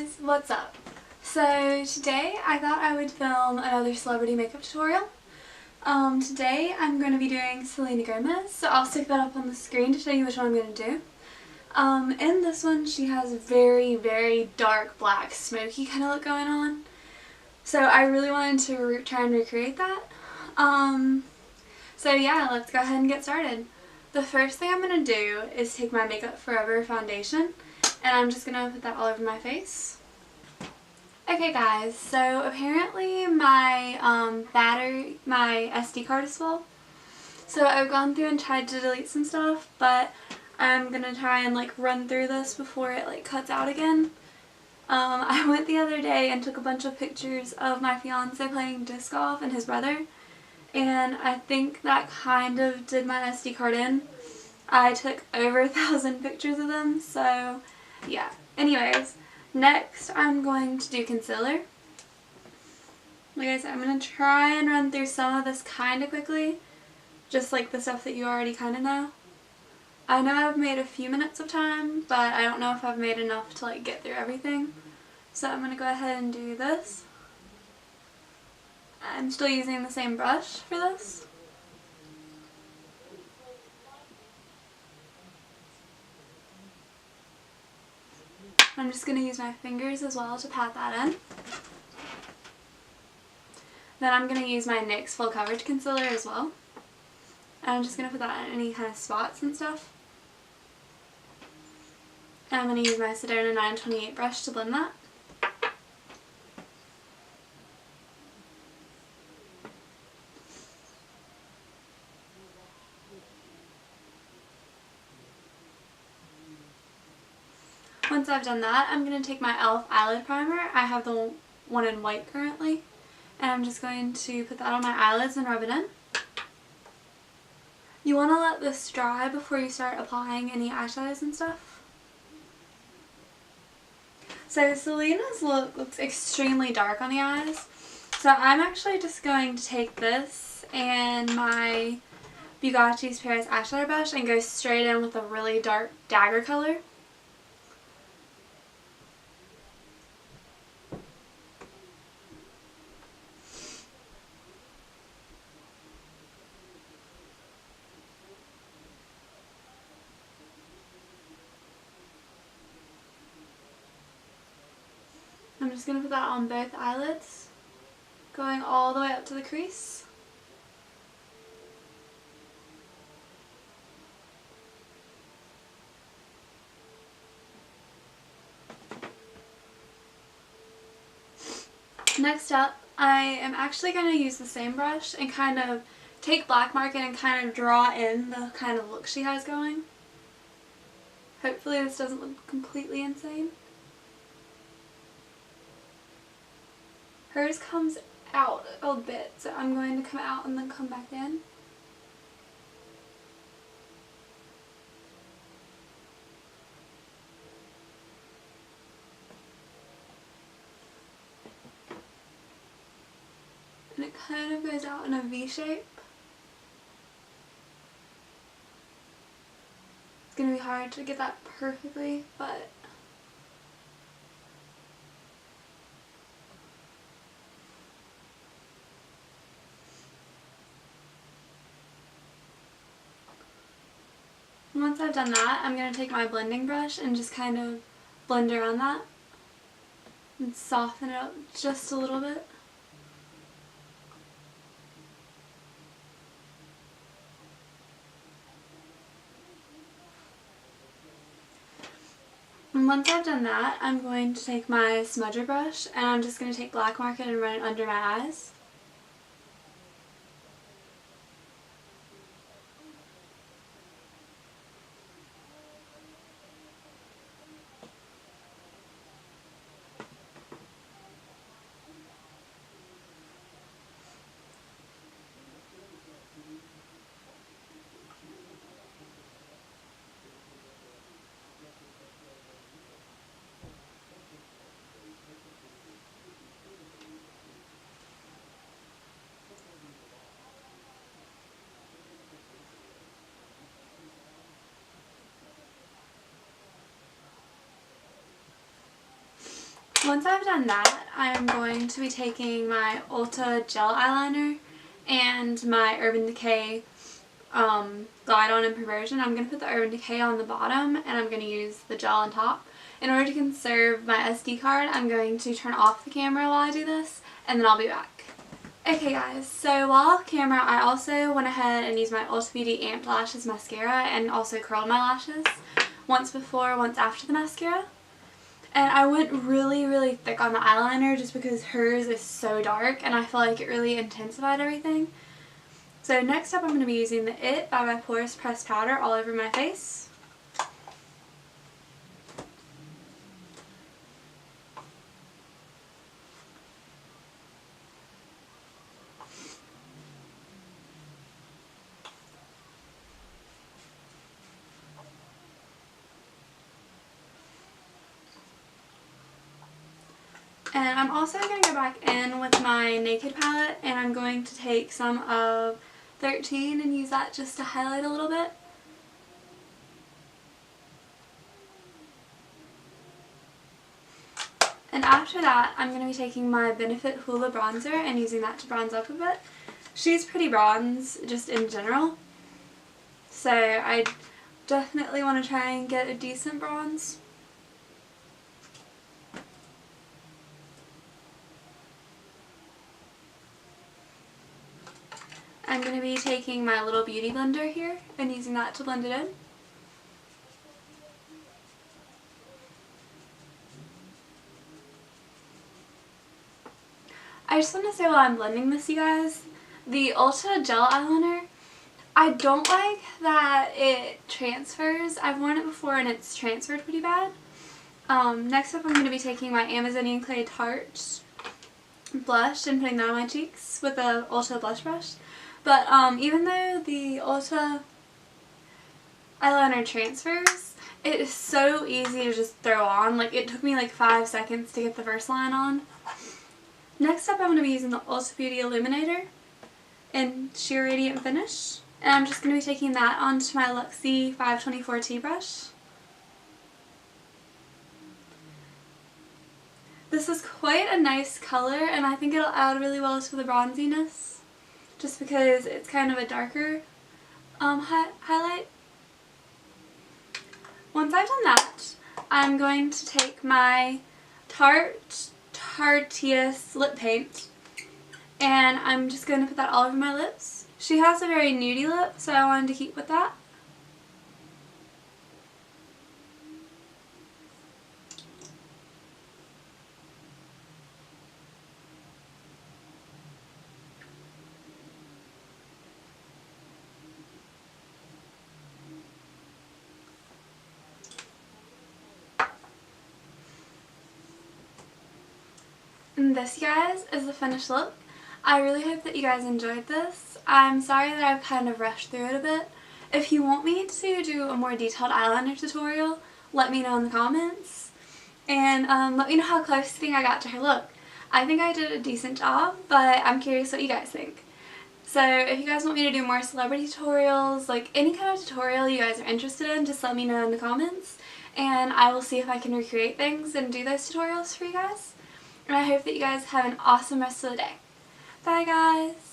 guys, what's up? So today I thought I would film another celebrity makeup tutorial. Today I'm going to be doing Selena Gomez, so I'll stick that up on the screen to show you which one I'm going to do. In this one she has a very, very dark black smoky kind of look going on. So I really wanted to try and recreate that. So yeah, let's go ahead and get started. The first thing I'm going to do is take my Makeup Forever foundation and I'm just going to put that all over my face. Okay guys, so apparently my my SD card is full. So I've gone through and tried to delete some stuff, but I'm going to try and run through this before it cuts out again. I went the other day and took a bunch of pictures of my fiance playing disc golf and his brother, and I think that kind of did my SD card in. I took over 1,000 pictures of them, so yeah. Anyways, next I'm going to do concealer. Like I said, I'm going to try and run through some of this kind of quickly, just like the stuff that you already kind of know. I know I've made a few minutes of time, but I don't know if I've made enough to get through everything. So I'm going to go ahead and do this. I'm still using the same brush for this. I'm just going to use my fingers as well to pat that in. Then I'm going to use my NYX Full Coverage Concealer as well. And I'm just going to put that in any kind of spots and stuff. And I'm going to use my Sedona 928 brush to blend that. Once I've done that, I'm going to take my e.l.f. eyelid primer. I have the one in white currently. And I'm just going to put that on my eyelids and rub it in. You want to let this dry before you start applying any eyeshadows and stuff. So Selena's look looks extremely dark on the eyes. So I'm actually just going to take this and my Bugatti's Paris eyeshadow brush and go straight in with a really dark dagger color. I'm just going to put that on both eyelids, going all the way up to the crease. Next up, I am actually going to use the same brush and kind of take black market and kind of draw in the kind of look she has going. Hopefully this doesn't look completely insane. Hers comes out a bit, so I'm going to come out and then come back in. And it kind of goes out in a V shape. It's going to be hard to get that perfectly, but once I've done that, I'm going to take my blending brush and just kind of blend around that and soften it up just a little bit. And once I've done that, I'm going to take my smudger brush and I'm just going to take black market and run it under my eyes. Once I've done that, I'm going to be taking my Ulta gel eyeliner and my Urban Decay Glide On and Perversion. I'm going to put the Urban Decay on the bottom and I'm going to use the gel on top. In order to conserve my SD card, I'm going to turn off the camera while I do this, and then I'll be back. Okay guys, so while off camera, I also went ahead and used my Ulta Beauty Amped Lashes Mascara and also curled my lashes. Once before, once after the mascara. And I went really thick on the eyeliner just because hers is so dark and I feel like it really intensified everything. So next up I'm going to be using the It by my Porous Pressed Powder all over my face. And I'm also going to go back in with my Naked palette and I'm going to take some of 13 and use that just to highlight a little bit. And after that, I'm going to be taking my Benefit Hoola bronzer and using that to bronze up a bit. She's pretty bronze just in general, so I definitely want to try and get a decent bronze. I'm going to be taking my little beauty blender here and using that to blend it in. I just want to say while I'm blending this, you guys, the Ulta gel eyeliner, I don't like that it transfers. I've worn it before and it's transferred pretty bad. Next up I'm going to be taking my Amazonian Clay Tarte blush and putting that on my cheeks with the Ulta blush brush. But even though the Ulta eyeliner transfers, it is so easy to just throw on. Like, it took me like 5 seconds to get the first line on. Next up I'm going to be using the Ulta Beauty Illuminator in Sheer Radiant Finish. And I'm just going to be taking that onto my Luxie 524T brush. This is quite a nice color and I think it'll add really well to the bronziness, just because it's kind of a darker highlight. Once I've done that, I'm going to take my Tarteist lip paint and I'm just going to put that all over my lips. She has a very nudie lip, so I wanted to keep with that. And this, guys, is the finished look. I really hope that you guys enjoyed this. I'm sorry that I've kind of rushed through it a bit. If you want me to do a more detailed eyeliner tutorial, let me know in the comments. And let me know how close you think I got to her look. I think I did a decent job, but I'm curious what you guys think. So if you guys want me to do more celebrity tutorials, like any kind of tutorial you guys are interested in, just let me know in the comments. And I will see if I can recreate things and do those tutorials for you guys. And I hope that you guys have an awesome rest of the day. Bye guys!